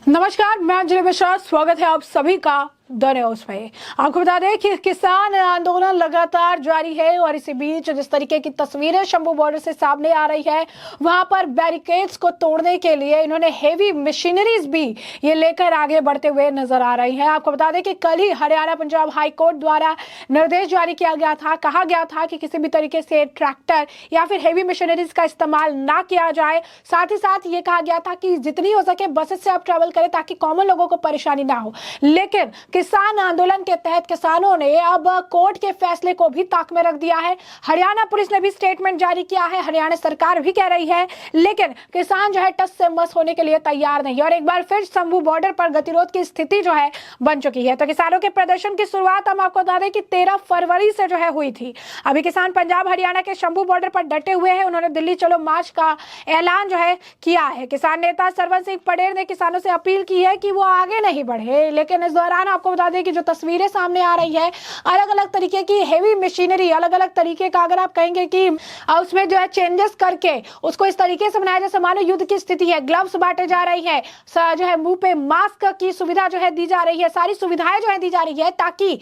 नमस्कार, मैं अंजलि मिश्रा। स्वागत है आप सभी का द न्यूज में। आपको बता दें कि किसान आंदोलन लगातार जारी है और इसी बीच जिस तरीके की तस्वीरें शंभू बॉर्डर से सामने आ रही है, वहां पर बैरिकेड्स को तोड़ने के लिए इन्होंने हेवी मशीनरीज भी ये लेकर आगे बढ़ते हुए नजर आ रही है। आपको बता दें कि कल ही हरियाणा पंजाब हाई कोर्ट द्वारा निर्देश जारी किया गया था, कहा गया था कि किसी भी तरीके से ट्रैक्टर या फिर हेवी मशीनरीज का इस्तेमाल ना किया जाए। साथ ही साथ ये कहा गया था कि जितनी हो सके बसेस से आप ट्रेवल करें ताकि कॉमन लोगों को परेशानी ना हो। लेकिन किसान आंदोलन के तहत किसानों ने अब कोर्ट के फैसले को भी ताक में रख दिया है। हरियाणा पुलिस ने भी स्टेटमेंट जारी किया है, हरियाणा सरकार भी कह रही है, लेकिन किसान जो है टस से मस होने के लिए तैयार नहीं। और एक बार फिर शंभू बॉर्डर पर गतिरोध की स्थिति जो है बन चुकी है। तो किसानों के प्रदर्शन की शुरुआत हम आपको बता दें कि 13 फरवरी से जो है हुई थी। अभी किसान पंजाब हरियाणा के शंभू बॉर्डर पर डटे हुए हैं। उन्होंने दिल्ली चलो मार्च का ऐलान जो है किया है। किसान नेता सरवन सिंह पटेल ने किसानों से अपील की है कि वो आगे नहीं बढ़े। लेकिन इस दौरान आपको बता दें कि जो तस्वीरें सामने आ रही है, अलग अलग तरीके की हेवी मशीनरी, अलग अलग तरीके का, अगर आप कहेंगे कि उसमें जो है चेंजेस करके उसको इस तरीके से बनाया जैसे मानो युद्ध की स्थिति है। ग्लव्स बांटे जा रही है, जो है मुंह पे मास्क की सुविधा जो है दी जा रही है, सारी सुविधाएं जो है दी जा रही है ताकि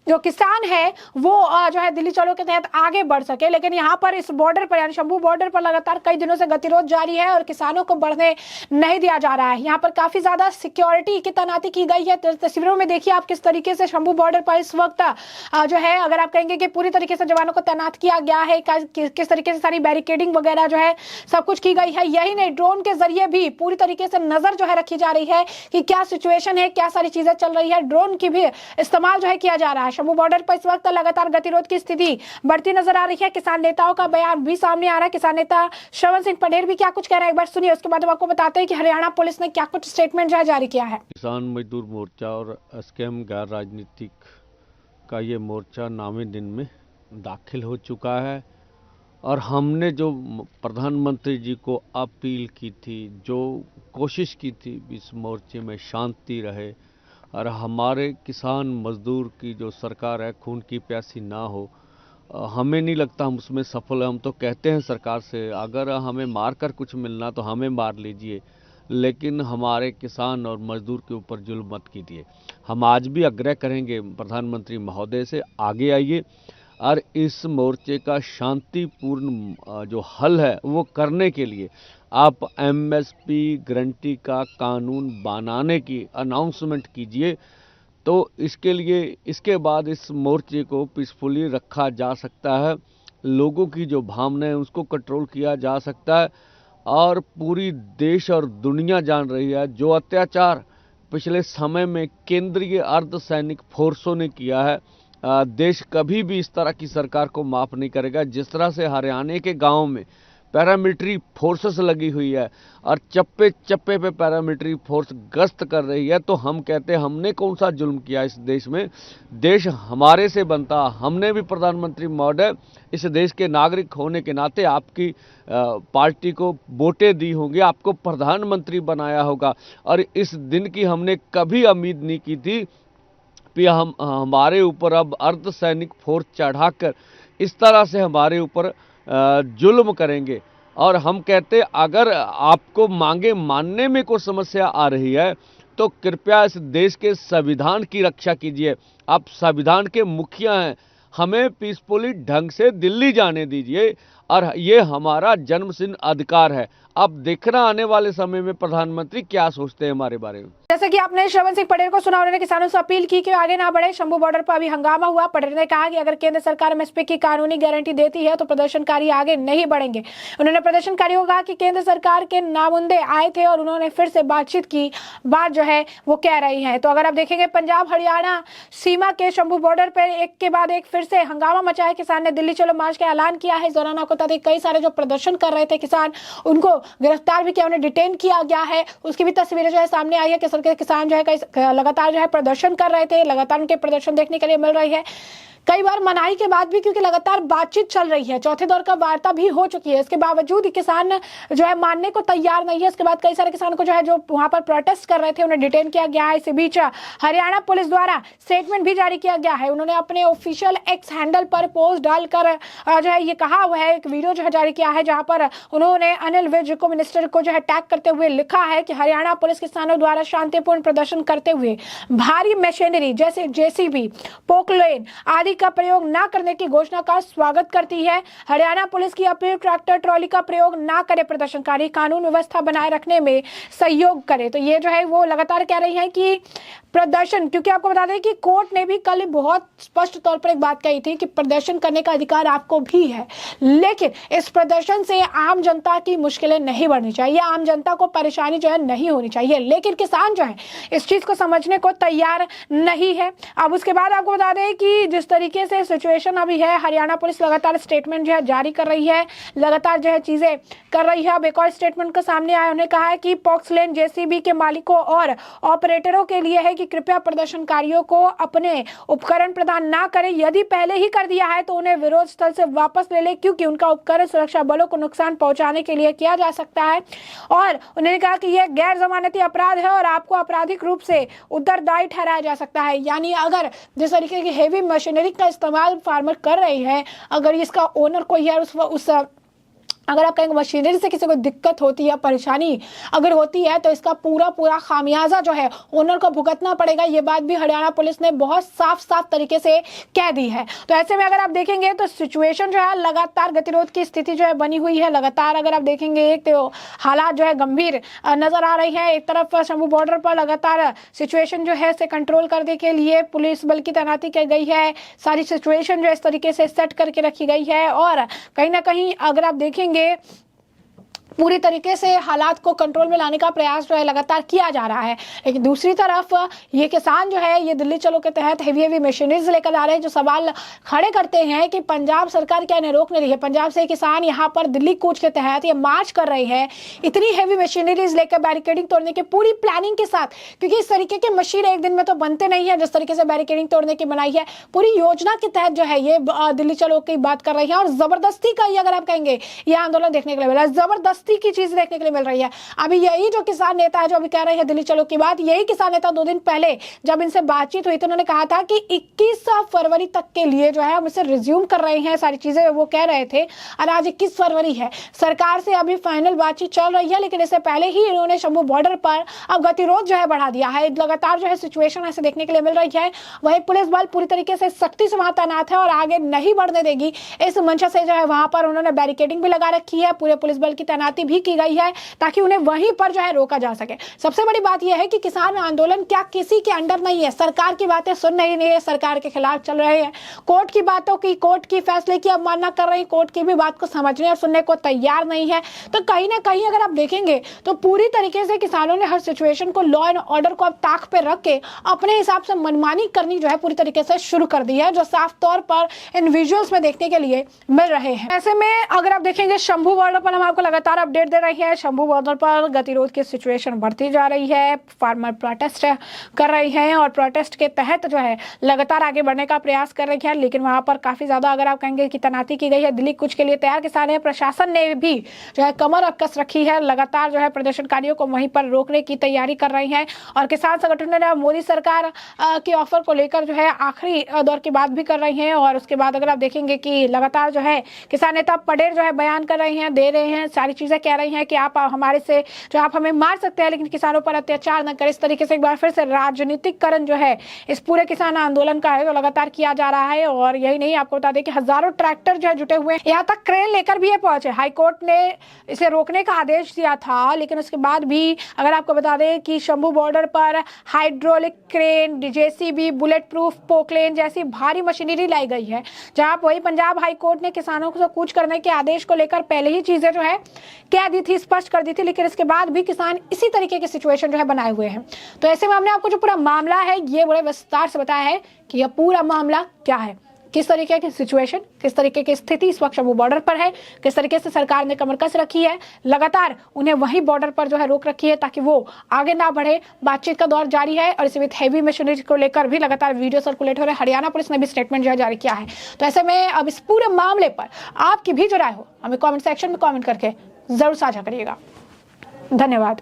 जो किसान है वो जो है दिल्ली चलो के तहत आगे बढ़ सके। लेकिन यहाँ पर इस बॉर्डर पर यानी शंभू बॉर्डर पर लगातार कई दिनों से गतिरोध जारी है और किसानों को बढ़ने नहीं दिया जा रहा है। यहाँ पर काफी ज्यादा सिक्योरिटी की तैनाती की गई है। तस्वीरों में देखिए आप किस तरीके से शंभू बॉर्डर पर इस वक्त जो है, अगर आप कहेंगे कि पूरी तरीके से जवानों को तैनात किया गया है, किस तरीके से सारी बैरिकेडिंग वगैरह जो है सब कुछ की गई है। यही नहीं, ड्रोन के जरिए भी पूरी तरीके से नजर जो है रखी जा रही है कि क्या सिचुएशन है, क्या सारी चीजें चल रही है। ड्रोन की भी इस्तेमाल जो है किया जा रहा है। शंभू बॉर्डर पर इस वक्त लगातार गतिरोध की स्थिति बढ़ती नजर आ रही है। किसान नेताओं का बयान भी सामने आ रहा है। किसान नेता सरवन सिंह पटेल भी क्या कुछ कह रहे हैं, एक बार सुनिए, उसके बाद हम आपको बताते हैं कि हरियाणा पुलिस ने क्या कुछ स्टेटमेंट जो है जारी किया है। किसान मजदूर मोर्चा और एसकेएम गैर राजनीतिक का ये मोर्चा नामे दिन में दाखिल हो चुका है और हमने जो प्रधानमंत्री जी को अपील की थी, जो कोशिश की थी इस मोर्चे में शांति रहे और हमारे किसान मजदूर की जो सरकार है खून की प्यासी ना हो, हमें नहीं लगता हम उसमें सफल हैं। हम तो कहते हैं सरकार से, अगर हमें मार कर कुछ मिलना तो हमें मार लीजिए, लेकिन हमारे किसान और मजदूर के ऊपर जुल्म मत कीजिए। हम आज भी आग्रह करेंगे प्रधानमंत्री महोदय से, आगे आइए और इस मोर्चे का शांतिपूर्ण जो हल है वो करने के लिए आप एमएसपी गारंटी का कानून बनाने की अनाउंसमेंट कीजिए। तो इसके लिए इसके बाद इस मोर्चे को पीसफुली रखा जा सकता है, लोगों की जो भावना है उसको कंट्रोल किया जा सकता है। और पूरी देश और दुनिया जान रही है जो अत्याचार पिछले समय में केंद्रीय अर्धसैनिक फोर्सों ने किया है, देश कभी भी इस तरह की सरकार को माफ़ नहीं करेगा। जिस तरह से हरियाणा के गांव में पैरामिलिट्री फोर्सेस लगी हुई है और चप्पे चप्पे पे पैरामिलिट्री फोर्स गश्त कर रही है, तो हम कहते हैं हमने कौन सा जुल्म किया इस देश में। देश हमारे से बनता, हमने भी प्रधानमंत्री महोदय इस देश के नागरिक होने के नाते आपकी पार्टी को वोटें दी होंगी, आपको प्रधानमंत्री बनाया होगा और इस दिन की हमने कभी उम्मीद नहीं की थी कि हमारे ऊपर अब अर्धसैनिक फोर्स चढ़ाकर इस तरह से हमारे ऊपर जुल्म करेंगे। और हम कहते अगर आपको मांगे मानने में कोई समस्या आ रही है तो कृपया इस देश के संविधान की रक्षा कीजिए। आप संविधान के मुखिया हैं, हमें पीसफुली ढंग से दिल्ली जाने दीजिए और ये हमारा जन्मसिद्ध अधिकार है। अब देखना आने वाले समय में प्रधानमंत्री क्या सोचते हैं हमारे बारे में। जैसे कि आपने सरवन सिंह पटेल को सुना, उन्होंने किसानों से अपील की कि आगे ना बढ़े। शंभू बॉर्डर पर अभी हंगामा हुआ। पटेल ने कहा कि अगर केंद्र सरकार एमएसपी की कानूनी गारंटी देती है तो प्रदर्शनकारी आगे नहीं बढ़ेंगे। उन्होंने प्रदर्शनकारियों को कहा कि केंद्र सरकार के नामुंदे आए थे और उन्होंने फिर से बातचीत की बात जो है वो कह रही है। तो अगर आप देखेंगे पंजाब हरियाणा सीमा के शंभू बॉर्डर पर एक के बाद एक फिर से हंगामा मचा है। किसान ने दिल्ली चलो मार्च का ऐलान किया है। इस दौरान आपको बता दें कई सारे जो प्रदर्शन कर रहे थे किसान, उनको गिरफ्तार भी किया, उन्हें डिटेन किया गया है। उसकी भी तस्वीरें जो है सामने आई है कि किसान जो है लगातार जो है प्रदर्शन कर रहे थे, लगातार उनके प्रदर्शन देखने के लिए मिल रही है। कई बार मनाही के बाद भी, क्योंकि लगातार बातचीत चल रही है, चौथे दौर का वार्ता भी हो चुकी है, इसके बावजूद किसान जो है मानने को तैयार नहीं है। इसके बाद कई सारे किसानों को जो है जो वहां पर प्रोटेस्ट कर रहे थे उन्हें डिटेन किया गया है। इसी बीच हरियाणा पुलिस द्वारा स्टेटमेंट भी जारी किया गया है। उन्होंने अपने ऑफिशियल एक्स हैंडल पर पोस्ट डालकर जो है ये कहा हुआ है, एक वीडियो जो है जारी किया है जहां पर उन्होंने अनिल विज को मिनिस्टर को जो है टैग करते हुए लिखा है कि हरियाणा पुलिस किसानों द्वारा शांतिपूर्ण प्रदर्शन करते हुए भारी मशीनरी जैसे जेसीबी, पोकलेन आदि का प्रयोग न करने की घोषणा का स्वागत करती है। हरियाणा पुलिस की अपील ट्रैक्टर ट्रॉली का प्रयोग न करे, प्रदर्शनकारी कानून व्यवस्था बनाए रखने में सहयोग करे। तो ये जो है वो लगातार कह रही है कि प्रदर्शन, क्योंकि आपको बता दें कि कोर्ट ने भी कल बहुत स्पष्ट तौर पर एक बात कही थी कि प्रदर्शन करने का अधिकार आपको भी है, लेकिन इस प्रदर्शन से आम जनता की मुश्किलें नहीं बढ़नी चाहिए, आम जनता को परेशानी जो है नहीं होनी चाहिए। लेकिन किसान जो है इस चीज को समझने को तैयार नहीं है। अब उसके बाद आपको बता दें कि जिस तरीके से सिचुएशन अभी है, हरियाणा पुलिस लगातार स्टेटमेंट जो है जारी कर रही है, लगातार जो है चीजें कर रही है। अब एक और स्टेटमेंट का सामने आया, उन्होंने कहा है कि पॉक्सलेन जेसीबी के मालिकों और ऑपरेटरों के लिए है कि कृपया प्रदर्शनकारियों को अपने उपकरण प्रदान ना करें। यदि पहले ही कर दिया है तो उन्हें विरोध स्थल से वापस ले ले, क्योंकि उनका उपकरण सुरक्षा बलों को नुकसान पहुंचाने के लिए किया जा सकता है। और उन्होंने कहा कि यह गैर जमानती अपराध है और आपको आपराधिक रूप से उत्तरदायी ठहराया जा सकता है। यानी अगर जिस तरीके की हेवी मशीनरी का इस्तेमाल फार्मर कर रहे हैं, अगर इसका ओनर कोई है, उस अगर आप कहेंगे मशीनरी से किसी को दिक्कत होती है, परेशानी अगर होती है, तो इसका पूरा खामियाजा जो है ओनर को भुगतना पड़ेगा। ये बात भी हरियाणा पुलिस ने बहुत साफ तरीके से कह दी है। तो ऐसे में अगर आप देखेंगे तो सिचुएशन जो है लगातार गतिरोध की स्थिति जो है बनी हुई है। लगातार अगर आप देखेंगे एक तो हालात जो है गंभीर नजर आ रही है। एक तरफ शंभू बॉर्डर पर लगातार सिचुएशन जो है इसे कंट्रोल करने के लिए पुलिस बल की तैनाती की गई है। सारी सिचुएशन जो है इस तरीके से सेट करके रखी गई है और कहीं ना कहीं अगर आप देखेंगे पूरी तरीके से हालात को कंट्रोल में लाने का प्रयास जो है लगातार किया जा रहा है। लेकिन दूसरी तरफ ये किसान जो है ये दिल्ली चलो के तहत हेवी मशीनरीज लेकर आ रहे हैं, जो सवाल खड़े करते हैं कि पंजाब सरकार क्या इन्हें रोक नहीं रही है। पंजाब से किसान यहाँ पर दिल्ली कूच के तहत ये मार्च कर रहे हैं इतनी हेवी मशीनरीज लेकर, बैरिकेडिंग तोड़ने की पूरी प्लानिंग के साथ, क्योंकि इस तरीके के मशीन एक दिन में तो बनते नहीं है। जिस तरीके से बैरिकेडिंग तोड़ने की बनाई है, पूरी योजना के तहत जो है ये दिल्ली चलो की बात कर रही है। और जबरदस्ती का ये अगर आप कहेंगे ये आंदोलन देखने के लिए मिला है, जबरदस्ती की चीज देखने के लिए मिल रही है। अभी यही जो किसान नेता है जो अभी कह रहे हैं दिल्ली चलो की बात, यही किसान नेता 2 दिन पहले जब इनसे बातचीत हुई तो उन्होंने कहा था कि 21 फरवरी तक के लिए जो है हम इसे रिज्यूम कर रहे हैं, सारी चीजें वो कह रहे थे। और आज 21 फरवरी है, सरकार से अभी फाइनल बातचीत चल रही है, लेकिन इससे पहले ही इन्होंने शंभू बॉर्डर पर अब गतिरोध जो है बढ़ा दिया है। लगातार जो है सिचुएशन ऐसे देखने के लिए मिल रही है। वही पुलिस बल पूरी तरीके से सख्ती से वहां तैनात है और आगे नहीं बढ़ने देगी, इस मंशा से जो है वहां पर उन्होंने बैरिकेडिंग भी लगा रखी है, पूरे पुलिस बल की तैनाती भी की गई है ताकि उन्हें वहीं पर जो है रोका जा सके। सबसे बड़ी बात यह है कि किसान आंदोलन क्या किसी के अंडर नहीं है, सरकार की बातें सुन नहीं है, सरकार के खिलाफ चल रहे हैं, कोर्ट की बातों की, कोर्ट की फैसले की अवमानना कर रहे हैं, कोर्ट की भी बात को समझने और सुनने को तैयार नहीं है। तो कहीं ना कहीं अगर आप देखेंगे तो पूरी तरीके से किसानों ने हर सिचुएशन को, लॉ एंड ऑर्डर को अब ताक पे रख के अपने हिसाब से मनमानी करनी जो है पूरी तरीके से शुरू कर दी है, जो साफ तौर पर इन विजुअल्स में देखने के लिए मिल रहे हैं। ऐसे में अगर आप देखेंगे शंभू बॉर्डर पर हम आपको लगातार अपडेट दे रही है। शंभू बॉर्डर पर गतिरोध की सिचुएशन बढ़ती जा रही है, फार्मर प्रोटेस्ट कर रही हैं और प्रोटेस्ट के तहत जो है लगातार आगे बढ़ने का प्रयास कर रही है। लेकिन वहां पर काफी ज्यादा अगर आप कहेंगे कि तैनाती की गई है, दिल्ली कूच के लिए तैयार किसान है। प्रशासन ने भी जो है कमर कस रखी है, लगातार जो है प्रदर्शनकारियों को वहीं पर रोकने की तैयारी कर रही है। और किसान संगठनों ने मोदी सरकार के ऑफर को लेकर जो है आखिरी दौर की बात भी कर रही है। और उसके बाद अगर आप देखेंगे कि लगातार जो है किसान नेता पटेल जो है बयान कर रहे हैं, दे रहे हैं, सारी चीजें कह रही हैं कि आप हमारे से जो आप हमें मार सकते हैं लेकिन किसानों पर अत्याचार न करें। इस तरीके से एक बार फिर से राजनीतिकरण जो है इस पूरे किसान आंदोलन का है जो लगातार किया जा रहा है। और यही नहीं, आपको बता दें कि हजारों ट्रैक्टर जो है जुटे हुए हैं, यहाँ तक क्रेन लेकर भी ये पहुंचे। हाईकोर्ट ने इसे रोकने का आदेश दिया था, लेकिन उसके बाद भी अगर आपको बता दें कि शंभू बॉर्डर पर hydraulic crane, JCB, bullet proof Poclain जैसी भारी मशीनरी लाई गई है। जहां वही पंजाब हाईकोर्ट ने किसानों को कूच करने के आदेश को लेकर पहले ही चीजें जो है कह दी थी, स्पष्ट कर दी थी, लेकिन इसके बाद भी किसान इसी तरीके की सिचुएशन जो है बनाए हुए हैं। तो ऐसे में हमने आपको जो पूरा मामला है ये बड़े विस्तार से बताया है कि यह पूरा मामला क्या है। किस तरीके की सिचुएशन, किस तरीके की स्थिति इस वक्त शंभू बॉर्डर पर है, किस तरीके से सरकार ने कमर कस रखी है, लगातार उन्हें वहीं बॉर्डर पर जो है रोक रखी है ताकि वो आगे ना बढ़े। बातचीत का दौर जारी है और इसी बीच हैवी मशीनरी को लेकर भी लगातार वीडियो सर्कुलेट हो रहे हैं। हरियाणा पुलिस ने भी स्टेटमेंट जो है जारी किया है। तो ऐसे में अब इस पूरे मामले पर आपकी भी जो राय हो हमें कॉमेंट सेक्शन में कॉमेंट करके जरूर साझा करिएगा। धन्यवाद।